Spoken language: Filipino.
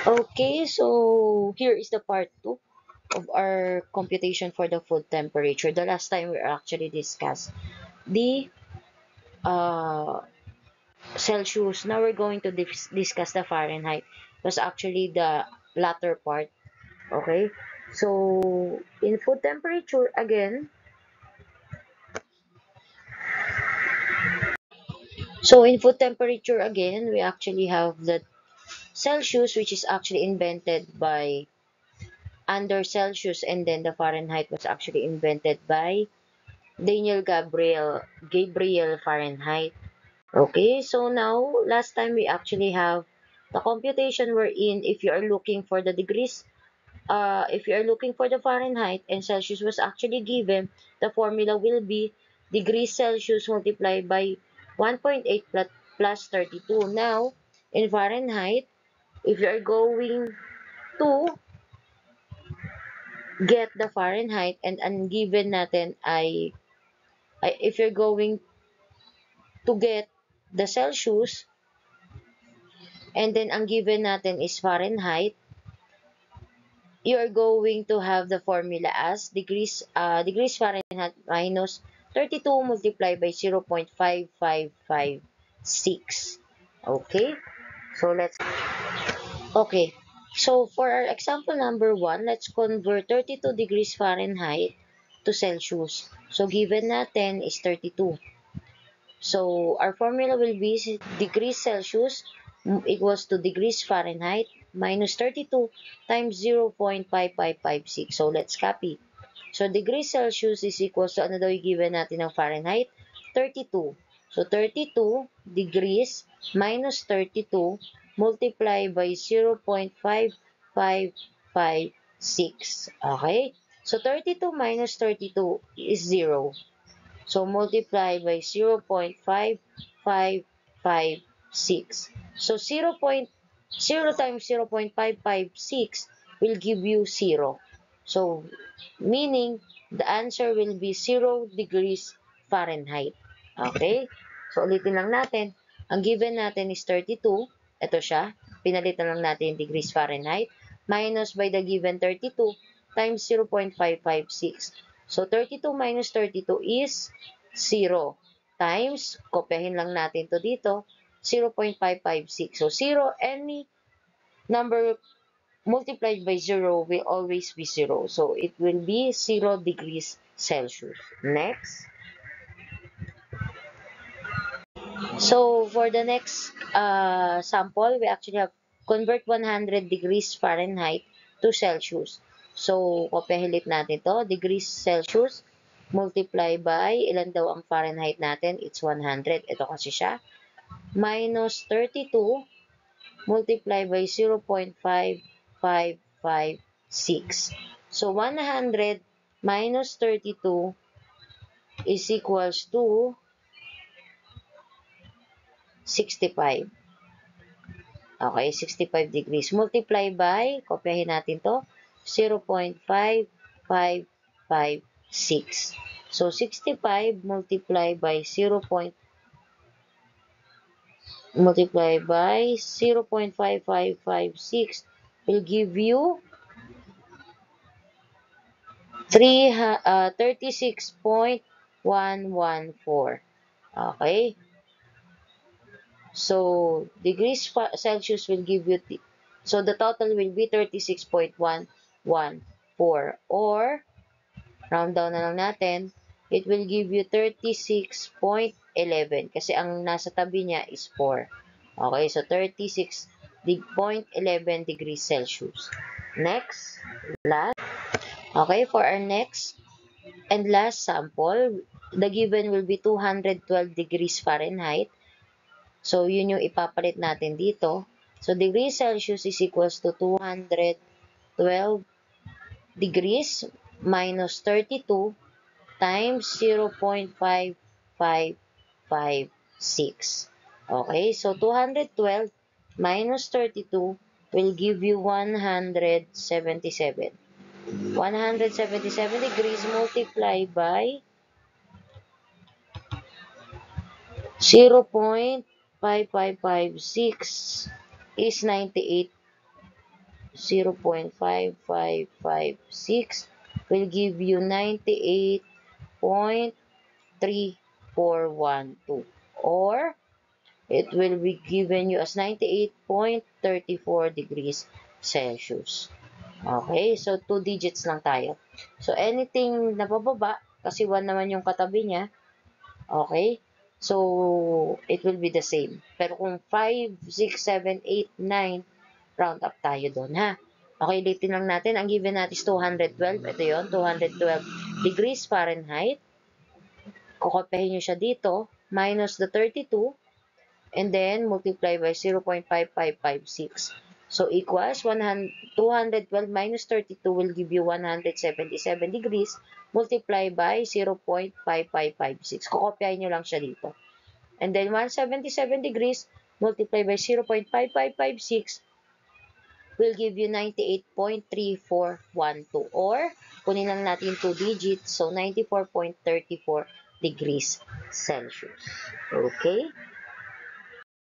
Okay, so here is the part 2 of our computation for the food temperature. The last time we actually discussed the uh, Celsius. Now we're going to discuss the Fahrenheit. It was actually the latter part. Okay, so in food temperature again. So in food temperature again, we actually have the Celsius, which is actually invented by under Celsius, and then the Fahrenheit was actually invented by Daniel Gabriel Fahrenheit. Okay, so now last time we actually have the computation wherein if you are looking for the degrees, if you are looking for the Fahrenheit and Celsius was actually given, the formula will be degrees Celsius multiplied by 1.8 plus 32. Now, in Fahrenheit, if you are going to get the Fahrenheit and ang given natin ay if you're going to get the Celsius and then ang given natin is Fahrenheit, you are going to have the formula as degrees Fahrenheit minus 32 multiplied by 0.5556. Okay? So let's okay. So for our example number 1, let's convert 32 degrees Fahrenheit to Celsius. So given natin is 32. So our formula will be degrees Celsius equals to degrees Fahrenheit minus 32 times 0.5556. So let's copy. So degrees Celsius is equals to ano daw yung given natin ng Fahrenheit? 32. So 32 degrees minus 32 multiplied by 0.5556. Okay? So 32 minus 32 is 0. So multiply by 0.5556. So 0.0 times 0.556 will give you 0. So meaning the answer will be 0 degrees Fahrenheit. Okay? So ulitin lang natin. Ang given natin is 32. Ito siya. Pinalitan lang natin yung degrees Fahrenheit. Minus by the given 32 times 0.556. So 32 minus 32 is 0 times, kopyahin lang natin to dito, 0.556. So 0, any number multiplied by 0 will always be 0. So it will be 0 degrees Celsius. Next. So for the next sample, we actually have convert 100 degrees Fahrenheit to Celsius. So, kopyahilit natin to degrees Celsius multiply by, ilan daw ang Fahrenheit natin? It's 100. Ito kasi siya. Minus 32 multiply by 0.5556. So, 100 minus 32 is equals to 65. Okay, 65 degrees. Multiply by, kopyahin natin to, 0.5556. So, 65 multiply by 0.5556 will give you 36.114. Okay? So, degrees Celsius will give you, so the total will be 36.114. Or, round down na lang natin, it will give you 36.11 kasi ang nasa tabi niya is 4. Okay, so 36.11 degrees Celsius. Next, last. Okay, for our next and last sample, the given will be 212 degrees Fahrenheit. So, yun yung ipapalit natin dito. So, degrees Celsius is equals to 212 degrees minus 32 times 0.5556. Okay, so 212 minus 32 will give you 177. 177 degrees multiplied by 0.5556 is 98 0.5556 will give you 98.3412, or it will be given you as 98.34 degrees Celsius. Okay, so 2 digits lang tayo. So anything na pababa, kasi 1 naman yung katabi niya, okay, so it will be the same. Pero kung 5, 6, 7, 8, 9, round up tayo doon, ha? Okay, ulitin lang natin. Ang given natin is 212. Ito yon, 212 degrees Fahrenheit. Kukopihin nyo siya dito, minus the 32, and then multiply by 0.5556. So equals 212 minus 32 will give you 177 degrees multiply by 0.5556. Kukopyahin nyo lang siya dito. And then 177 degrees multiply by 0.5556 will give you 98.3412, or kunin lang natin 2 digits, so 94.34 degrees Celsius. Okay?